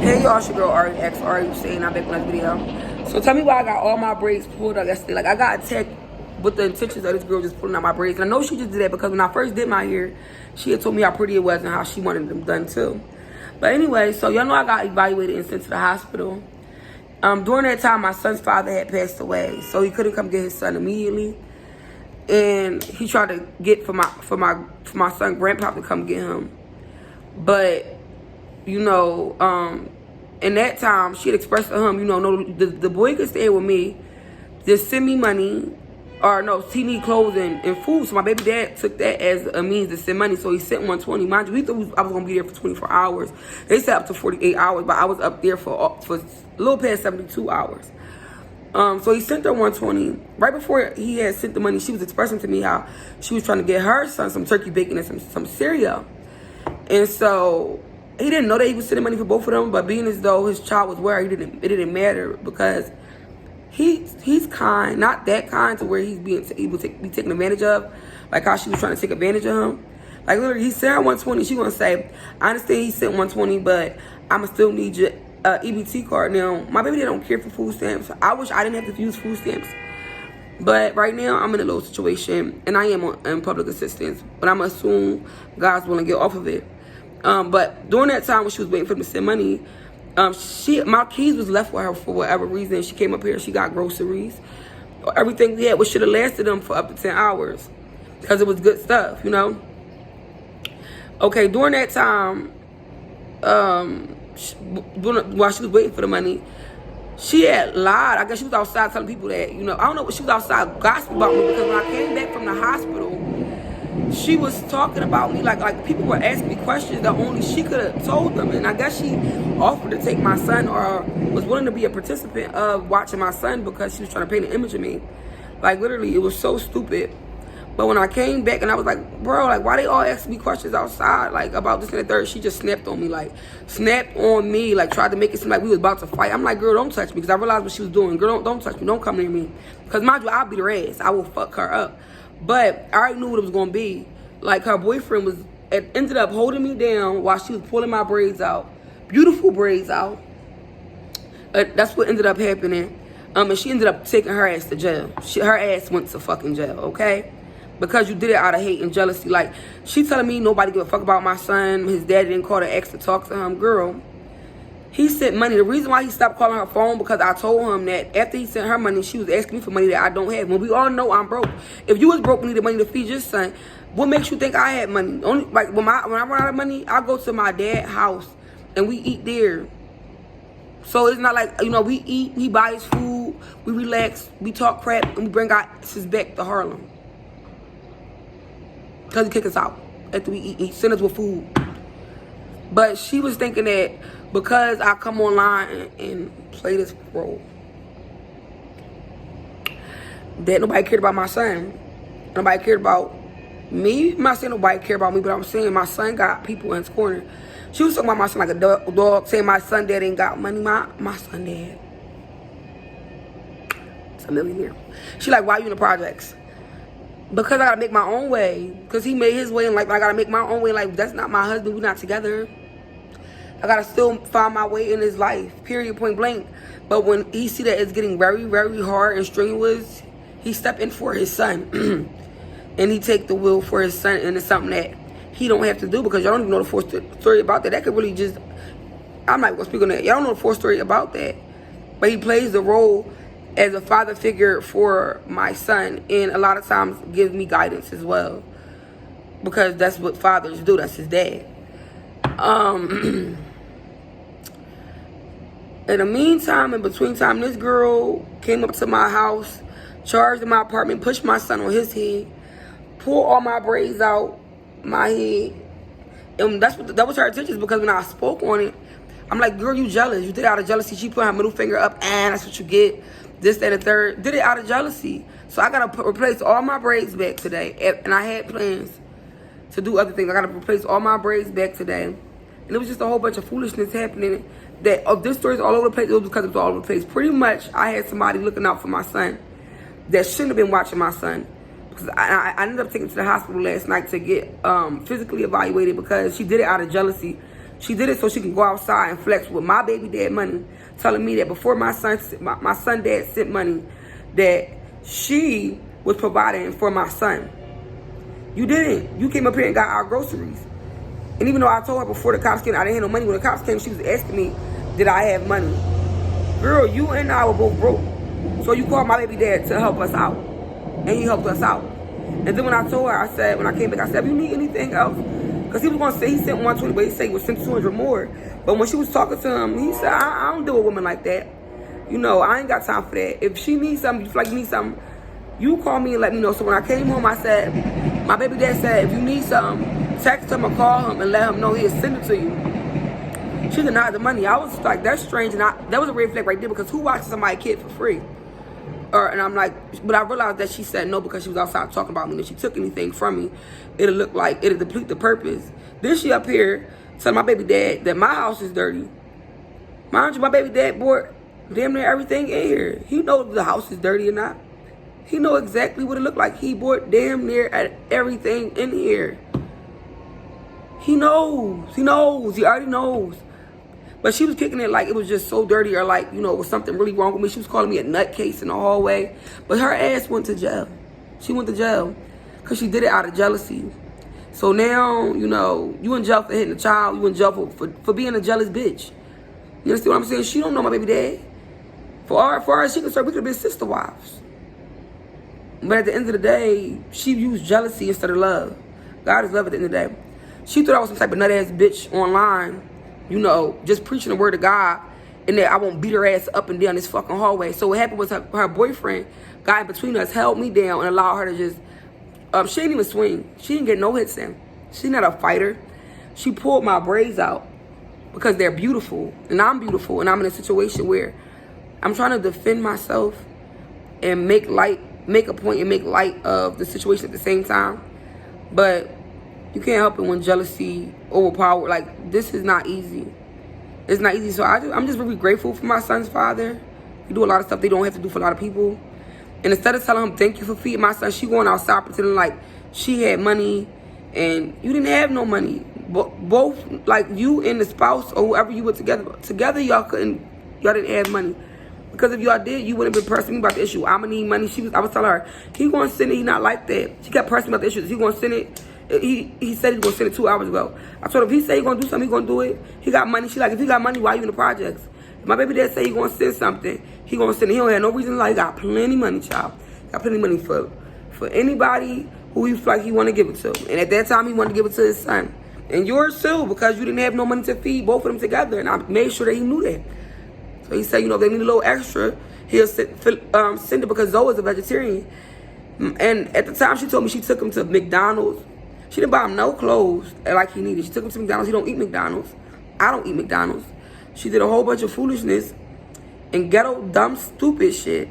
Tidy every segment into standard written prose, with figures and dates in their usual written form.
Hey y'all, it's your girl Ari X Ari saying I'm back with another video. So tell me why I got all my braids pulled up yesterday. Like I got attacked with the intentions of this girl just pulling out my braids. And I know she just did that because when I first did my hair, she had told me how pretty it was and how she wanted them done too. But anyway, so y'all know I got evaluated and sent to the hospital. During that time, my son's father had passed away, so he couldn't come get his son immediately. And he tried to get for my son grandpa to come get him, but you know, in that time, she had expressed to him, you know, no, the boy could stay with me, just send me money, or no, he need clothes and food. So my baby dad took that as a means to send money, so he sent 120. Mind you, he thought I was gonna be there for 24 hours. They said up to 48 hours, but I was up there for a little past 72 hours. So he sent her 120. Right before he had sent the money, she was expressing to me how she was trying to get her son some turkey bacon and some cereal. And so he didn't know that he was sending money for both of them, but being as though his child was where it didn't matter because he's kind, not that kind to where he's being able to be taken advantage of, like how she was trying to take advantage of him. Like literally, he sent her 120. She gonna say, I understand he sent 120, but I'ma still need your EBT card. Now, my baby, they don't care for food stamps. I wish I didn't have to use food stamps. But right now, I'm in a low situation, and I am on public assistance. But I'm assume God's willing to get off of it. But during that time when she was waiting for them to send money, my keys was left with her for whatever reason. She came up here, she got groceries. Everything we had, which should have lasted them for up to 10 hours. Because it was good stuff, you know? Okay, during that time, while she was waiting for the money, she had lied. I guess she was outside telling people that, you know, I don't know what she was outside gossiping about me, because when I came back from the hospital, she was talking about me like people were asking me questions that only she could have told them. And I guess she offered to take my son, or was willing to be a participant of watching my son, because she was trying to paint an image of me. Like literally, it was so stupid. But when I came back and I was like, bro, like why they all asking me questions outside, like about this and the third, she just snapped on me, like tried to make it seem like we was about to fight. I'm like, girl, don't touch me, because I realized what she was doing. Girl, don't touch me, don't come near me. Because mind you, I'll beat her ass. I will fuck her up. But I already knew what it was gonna be. Like her boyfriend ended up holding me down while she was pulling my braids out, beautiful braids out. That's what ended up happening. And she ended up taking her ass to jail. Her ass went to fucking jail, okay? Because you did it out of hate and jealousy. Like, she telling me nobody give a fuck about my son. His dad didn't call the ex to talk to him. Girl, he sent money. The reason why he stopped calling her phone, because I told him that after he sent her money, she was asking me for money that I don't have. When we all know I'm broke. If you was broke and needed money to feed your son, what makes you think I had money? Only like when I run out of money, I go to my dad's house and we eat there. So it's not like, you know, we eat, he buys food, we relax, we talk crap, and we bring our asses back to Harlem. Because he kick us out after we eat. He send us with food. But she was thinking that because I come online and play this role, that nobody cared about my son. Nobody cared about me. I'm not saying nobody cared about me, but I'm saying my son got people in his corner. She was talking about my son like a dog, saying my son dad ain't got money. My son dad, it's a millionaire. She like, why you in the projects? Because I gotta make my own way. Because he made his way, and like I gotta make my own way. Like, that's not my husband. We're not together. I gotta still find my way in his life. Period. Point blank. But when he see that it's getting very, very hard and strenuous, he step in for his son, and he take the will for his son, and it's something that he don't have to do, because y'all don't even know the full story about that. That could really just, I'm not gonna speak on that. Y'all don't know the full story about that. But he plays the role as a father figure for my son, and a lot of times gives me guidance as well, because that's what fathers do. That's his dad. In the meantime, in between time, this girl came up to my house, charged in my apartment, pushed my son on his head, pulled all my braids out my head, and that was her intentions. Because when I spoke on it, I'm like, girl, you jealous. You did it out of jealousy. She put her middle finger up, and that's what you get. This, that, and the third. Did it out of jealousy. So I gotta replace all my braids back today. And I had plans to do other things. I gotta replace all my braids back today. And it was just a whole bunch of foolishness happening. That this story's all over the place. It was because it was all over the place. Pretty much, I had somebody looking out for my son that shouldn't have been watching my son. Because I ended up taking him to the hospital last night to get physically evaluated, because she did it out of jealousy. She did it so she can go outside and flex with my baby dad money, telling me that before my son dad sent money, that she was providing for my son. You didn't. You came up here and got our groceries. And even though I told her before the cops came, I didn't have no money. When the cops came, she was asking me, did I have money? Girl, you and I were both broke. So you called my baby dad to help us out. And he helped us out. And then when I told her, I said, when I came back, I said, if you need anything else, because he was going to say he sent 120, but he said he would send 200 more. But when she was talking to him, he said, I don't deal with women like that. You know, I ain't got time for that. If she needs something, you feel like you need something, you call me and let me know. So when I came home, I said, my baby dad said, if you need something, text him or call him and let him know he'll send it to you. She denied the money. I was like, that's strange. And that was a red flag right there, because who watches somebody's kid for free? And I'm like, but I realized that she said no because she was outside talking about me. And if she took anything from me, it'll look like it'll deplete the purpose. Then she up here telling my baby dad that my house is dirty. Mind you, my baby dad bought damn near everything in here. He knows if the house is dirty or not. He know exactly what it looked like. He bought damn near everything in here. He knows. He knows. He already knows. But she was kicking it like it was just so dirty, or like, you know, it was something really wrong with me. She was calling me a nutcase in the hallway. But her ass went to jail. She went to jail because she did it out of jealousy. So now, you know, you in jail for hitting a child. You in jail for being a jealous bitch. You understand what I'm saying? She don't know my baby dad. For her, she concerned, we could have been sister wives. But at the end of the day, she used jealousy instead of love. God is love at the end of the day. She thought I was some type of nut-ass bitch online, you know, just preaching the word of God, and that I won't beat her ass up and down this fucking hallway. So what happened was her boyfriend got in between us, held me down, and allowed her to just, she didn't even swing. She didn't get no hits in. She's not a fighter. She pulled my braids out because they're beautiful, and I'm beautiful, and I'm in a situation where I'm trying to defend myself and make a point and make light of the situation at the same time. But you can't help it when jealousy overpower. Like, this is not easy. It's not easy. So I'm just really grateful for my son's father. He do a lot of stuff they don't have to do for a lot of people. And instead of telling him thank you for feeding my son, she going outside pretending like she had money and you didn't have no money. Both, like you and the spouse or whoever you were together y'all didn't have money. Because if y'all did, you wouldn't have been pressing me about the issue. I'ma need money. I was telling her, he gonna send it. He not like that. She kept pressing me about the issues. He gonna send it. He said he was gonna send it 2 hours ago. I told him if he said he gonna do something, he gonna do it. He got money. She like, if he got money, why you in the projects? If my baby dad say he gonna send something, he gonna send it. He don't have no reason to lie. He got plenty money, child. Got plenty money for anybody who he feel like he want to give it to. And at that time, he wanted to give it to his son. And yours too, because you didn't have no money to feed both of them together. And I made sure that he knew that. So he said, you know, if they need a little extra, he'll send it, because Zoe is a vegetarian. And at the time, she told me she took him to McDonald's. She didn't buy him no clothes like he needed. She took him to McDonald's. He don't eat McDonald's. I don't eat McDonald's. She did a whole bunch of foolishness and ghetto, dumb, stupid shit.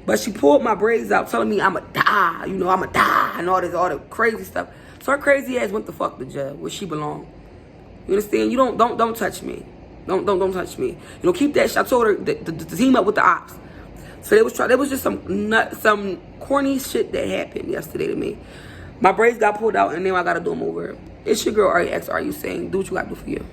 But she pulled my braids out, telling me I'ma die, you know, I'ma die, and all the crazy stuff. So her crazy ass went the fuck to jail, where she belong. You understand? You don't touch me. Don't touch me. You know, keep that shit. I told her to team up with the ops. So there was just some corny shit that happened yesterday to me. My braids got pulled out, and now I gotta do them over. It's your girl, REX. Are you saying? Do what you gotta do for you.